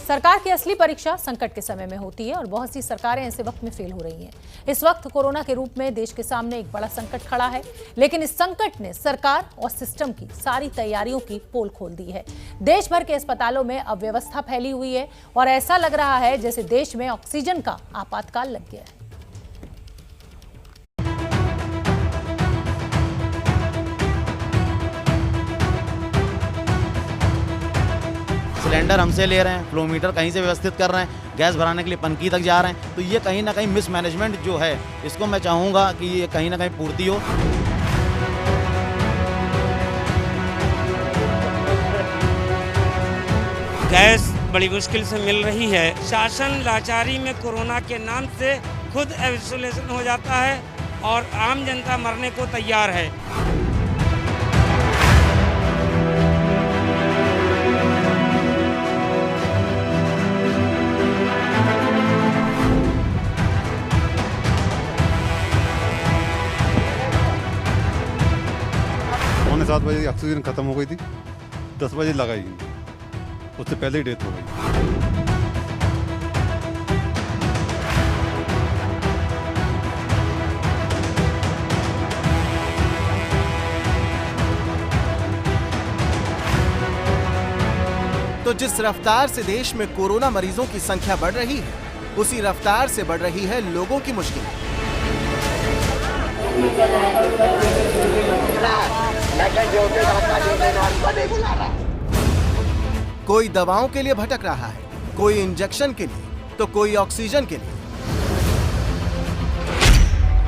सरकार की असली परीक्षा संकट के समय में होती है और बहुत सी सरकारें ऐसे वक्त में फेल हो रही हैं। इस वक्त कोरोना के रूप में देश के सामने एक बड़ा संकट खड़ा है, लेकिन इस संकट ने सरकार और सिस्टम की सारी तैयारियों की पोल खोल दी है। देश भर के अस्पतालों में अव्यवस्था फैली हुई है और ऐसा लग रहा है जैसे देश में ऑक्सीजन का आपातकाल लग गया है। सिलेंडर हमसे ले रहे हैं, फ्लोमीटर कहीं से व्यवस्थित कर रहे हैं, गैस भराने के लिए पनकी तक जा रहे हैं, तो ये कहीं ना कहीं मिसमैनेजमेंट जो है, इसको मैं चाहूँगा कि ये कहीं ना कहीं पूर्ति हो। गैस बड़ी मुश्किल से मिल रही है। शासन लाचारी में कोरोना के नाम से खुद आइसोलेशन हो जाता है और आम जनता मरने को तैयार है। पौने 7 बजे ऑक्सीजन खत्म हो गई थी, 10 बजे लगाई, उससे पहले ही डेथ हो गई। तो जिस रफ्तार से देश में कोरोना मरीजों की संख्या बढ़ रही है, उसी रफ्तार से बढ़ रही है लोगों की मुश्किल। कोई दवाओं के लिए भटक रहा है, कोई इंजेक्शन के लिए, तो कोई ऑक्सीजन के लिए।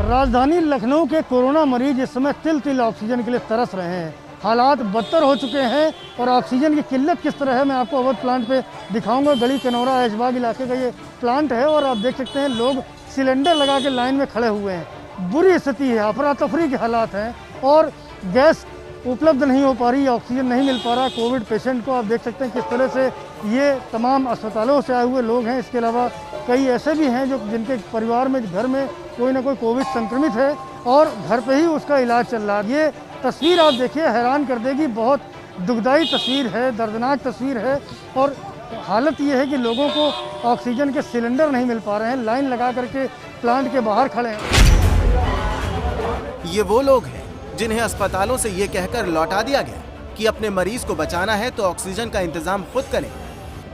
राजधानी लखनऊ के कोरोना मरीज इस समय तिल तिल ऑक्सीजन के लिए तरस रहे हैं। हालात बदतर हो चुके हैं और ऑक्सीजन की किल्लत किस तरह है मैं आपको अवध प्लांट पे दिखाऊंगा। गली कनौरा ऐशबाग इलाके का ये प्लांट है और आप देख सकते हैं लोग सिलेंडर लगा के लाइन में खड़े हुए हैं। बुरी स्थिति है, अफरा तफरी के हालात हैं और गैस उपलब्ध नहीं हो पा रही, ऑक्सीजन नहीं मिल पा रहा। कोविड पेशेंट को आप देख सकते हैं किस तरह से ये तमाम अस्पतालों से आए हुए लोग हैं। इसके अलावा कई ऐसे भी हैं जो जिनके परिवार में घर में कोई ना कोई कोविड संक्रमित है और घर पे ही उसका इलाज चल रहा है। ये तस्वीर आप देखिए, हैरान कर देगी। बहुत दुखदाई तस्वीर है, दर्दनाक तस्वीर है और हालत ये है कि लोगों को ऑक्सीजन के सिलेंडर नहीं मिल पा रहे हैं, लाइन लगा करके प्लांट के बाहर खड़े हैं। ये वो लोग हैं जिन्हें अस्पतालों से ये कहकर लौटा दिया गया कि अपने मरीज को बचाना है तो ऑक्सीजन का इंतजाम खुद करें।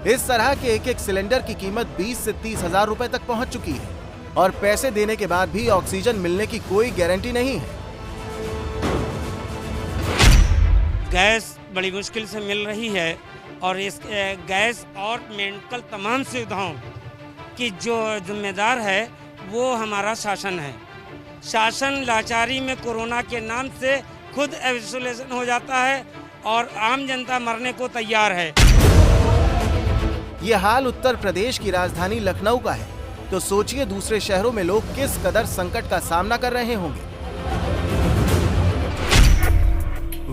इस तरह के एक एक सिलेंडर की कीमत 20 से 30 हजार रुपए तक पहुंच चुकी है और पैसे देने के बाद भी ऑक्सीजन मिलने की कोई गारंटी नहीं है। गैस बड़ी मुश्किल से मिल रही है और इस गैस और मेडिकल तमाम सुविधाओं की जो जिम्मेदार है वो हमारा शासन है। शासन लाचारी में कोरोना के नाम से खुद आइसोलेशन हो जाता है और आम जनता मरने को तैयार है। ये हाल उत्तर प्रदेश की राजधानी लखनऊ का है, तो सोचिए दूसरे शहरों में लोग किस कदर संकट का सामना कर रहे होंगे।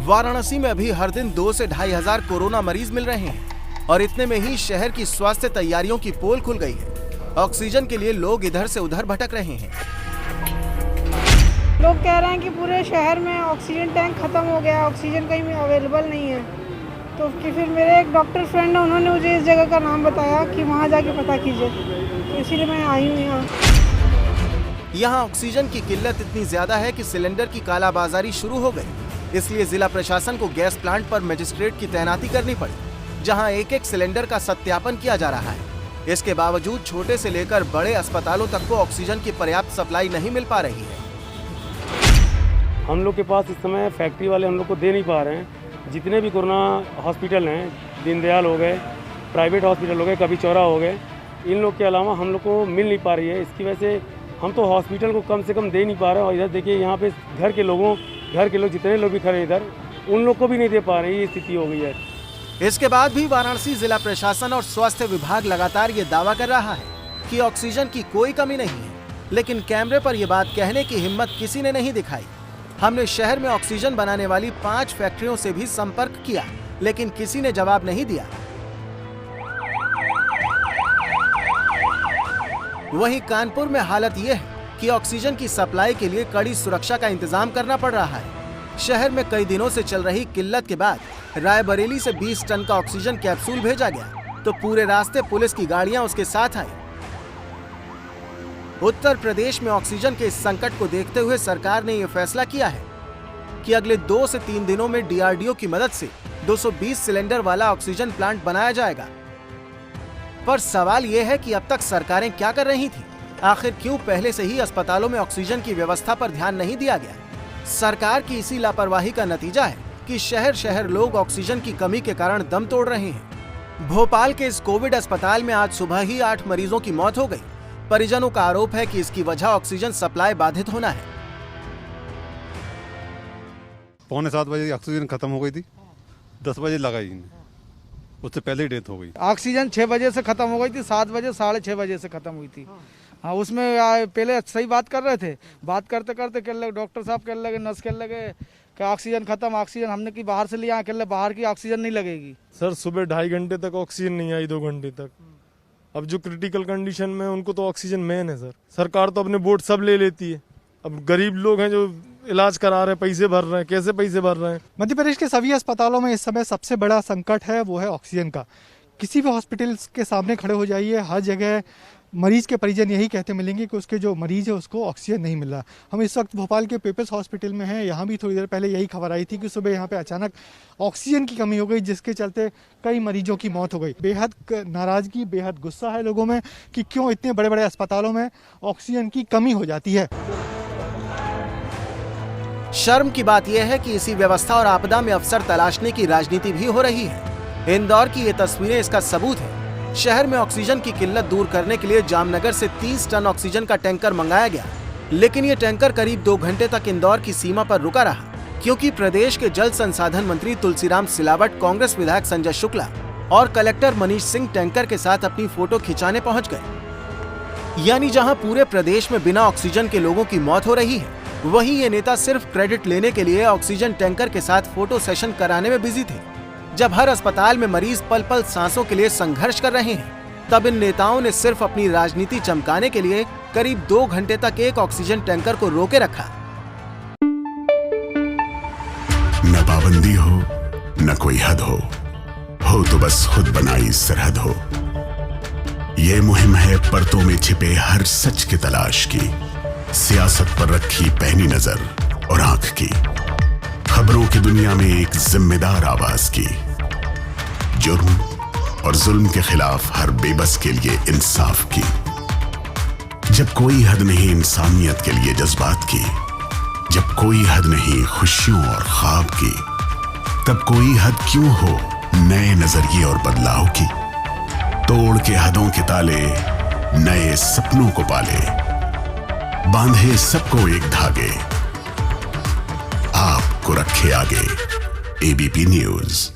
वाराणसी में अभी हर दिन 2 से 2.5 हजार कोरोना मरीज मिल रहे हैं और इतने में ही शहर की स्वास्थ्य तैयारियों की पोल खुल गई है। ऑक्सीजन के लिए लोग इधर से उधर भटक रहे हैं। लोग कह रहे हैं कि पूरे शहर में ऑक्सीजन टैंक खत्म हो गया, ऑक्सीजन कहीं में अवेलेबल नहीं है। तो फिर मेरे एक डॉक्टर फ्रेंड है, उन्होंने मुझे इस जगह का नाम बताया कि वहाँ जाके पता कीजिए, तो इसीलिए मैं आई हूँ यहाँ। यहाँ ऑक्सीजन की किल्लत इतनी ज्यादा है कि सिलेंडर की कालाबाजारी शुरू हो गई। इसलिए जिला प्रशासन को गैस प्लांट पर मजिस्ट्रेट की तैनाती करनी पड़ी, जहाँ एक एक सिलेंडर का सत्यापन किया जा रहा है। इसके बावजूद छोटे से लेकर बड़े अस्पतालों तक को ऑक्सीजन की पर्याप्त सप्लाई नहीं मिल पा रही है। हम लोग के पास इस समय फैक्ट्री वाले हम लोग को दे नहीं पा रहे हैं। जितने भी कोरोना हॉस्पिटल हैं, दीनदयाल हो गए, प्राइवेट हॉस्पिटल हो गए, कभी चौरा हो गए, इन लोग के अलावा हम लोग को मिल नहीं पा रही है। इसकी वजह से हम तो हॉस्पिटल को कम से कम दे नहीं पा रहे हैं। और इधर देखिए, यहाँ पे घर के लोग जितने लोग भी खड़े इधर, उन लोग को भी नहीं दे पा रहे हैं। ये स्थिति हो गई है। इसके बाद भी वाराणसी जिला प्रशासन और स्वास्थ्य विभाग लगातार ये दावा कर रहा है कि ऑक्सीजन की कोई कमी नहीं है, लेकिन कैमरे पर यह बात कहने की हिम्मत किसी ने नहीं दिखाई। हमने शहर में ऑक्सीजन बनाने वाली 5 फैक्ट्रियों से भी संपर्क किया, लेकिन किसी ने जवाब नहीं दिया। वहीं कानपुर में हालत यह है कि ऑक्सीजन की सप्लाई के लिए कड़ी सुरक्षा का इंतजाम करना पड़ रहा है। शहर में कई दिनों से चल रही किल्लत के बाद रायबरेली से 20 टन का ऑक्सीजन कैप्सूल भेजा गया। तो पूरे रास्ते पुलिस की गाड़ियां उसके साथ आई। उत्तर प्रदेश में ऑक्सीजन के इस संकट को देखते हुए सरकार ने यह फैसला किया है कि अगले 2 से 3 दिनों में डीआरडीओ की मदद से 220 सिलेंडर वाला ऑक्सीजन प्लांट बनाया जाएगा। पर सवाल यह है कि अब तक सरकारें क्या कर रही थी? आखिर क्यों पहले से ही अस्पतालों में ऑक्सीजन की व्यवस्था पर ध्यान नहीं दिया गया? सरकार की इसी लापरवाही का नतीजा है कि शहर शहर लोग ऑक्सीजन की कमी के कारण दम तोड़ रहे हैं। भोपाल के इस कोविड अस्पताल में आज सुबह ही 8 मरीजों की मौत हो गई। परिजनों का आरोप है कि इसकी वजह ऑक्सीजन सप्लाई बाधित होना है। 6:45 बजे ऑक्सीजन खत्म हो गई थी, 10 बजे लगाई, उससे पहले ही डेथ हो गई। ऑक्सीजन 6 बजे से खत्म हो गई थी, 7 बजे 6:30 बजे से खत्म हुई थी। हाँ, उसमें पहले सही बात कर रहे थे, बात करते करते कहने लगे, डॉक्टर साहब कहने लगे, नर्स कहने लगे कि ऑक्सीजन खत्म, ऑक्सीजन हमने की बाहर से लिया, कहने लगे बाहर की ऑक्सीजन नहीं लगेगी। सर सुबह 2.5 घंटे तक ऑक्सीजन नहीं आई, 2 घंटे तक। अब जो क्रिटिकल कंडीशन में उनको तो ऑक्सीजन मेन है सर। सरकार तो अपने बोर्ड सब ले लेती है। अब गरीब लोग हैं जो इलाज करा रहे हैं, पैसे भर रहे हैं, कैसे पैसे भर रहे हैं? मध्य प्रदेश के सभी अस्पतालों में इस समय सबसे बड़ा संकट है वो है ऑक्सीजन का। किसी भी हॉस्पिटल के सामने खड़े हो जाइए, हर जगह मरीज के परिजन यही कहते मिलेंगे कि उसके जो मरीज है उसको ऑक्सीजन नहीं मिल रहा। हम इस वक्त भोपाल के पीपल्स हॉस्पिटल में हैं। यहाँ भी थोड़ी देर पहले यही खबर आई थी कि सुबह यहाँ पे अचानक ऑक्सीजन की कमी हो गई, जिसके चलते कई मरीजों की मौत हो गई। बेहद नाराजगी, बेहद गुस्सा है लोगों में कि क्यों इतने बड़े बड़े अस्पतालों में ऑक्सीजन की कमी हो जाती है। शर्म की बात यह है कि इसी व्यवस्था और आपदा में अफसर तलाशने की राजनीति भी हो रही है। इंदौर की ये तस्वीरें इसका सबूत है। शहर में ऑक्सीजन की किल्लत दूर करने के लिए जामनगर से 30 टन ऑक्सीजन का टैंकर मंगाया गया, लेकिन ये टैंकर करीब 2 घंटे तक इंदौर की सीमा पर रुका रहा, क्योंकि प्रदेश के जल संसाधन मंत्री तुलसीराम सिलावट, कांग्रेस विधायक संजय शुक्ला और कलेक्टर मनीष सिंह टैंकर के साथ अपनी फोटो खिंचाने पहुंच गए। यानी जहां पूरे प्रदेश में बिना ऑक्सीजन के लोगों की मौत हो रही है, वहीं ये नेता सिर्फ क्रेडिट लेने के लिए ऑक्सीजन टैंकर के साथ फोटो सेशन कराने में बिजी थे। जब हर अस्पताल में मरीज पल पल सांसों के लिए संघर्ष कर रहे हैं, तब इन नेताओं ने सिर्फ अपनी राजनीति चमकाने के लिए करीब 2 घंटे तक एक ऑक्सीजन टैंकर को रोके रखा। न पाबंदी हो न कोई हद हो तो बस खुद बनाई सरहद हो। ये मुहिम है परतों में छिपे हर सच की तलाश की, सियासत पर रखी पैनी नजर और आंख की, खबरों की दुनिया में एक जिम्मेदार आवाज की, जुर्म और जुल्म के खिलाफ हर बेबस के लिए इंसाफ की। जब कोई हद नहीं इंसानियत के लिए जज्बात की, जब कोई हद नहीं खुशियों और ख्वाब की, तब कोई हद क्यों हो नए नजरिए और बदलाव की। तोड़ के हदों के ताले नए सपनों को पाले, बांधे सबको एक धागे, आपको रखे आगे। ABP news.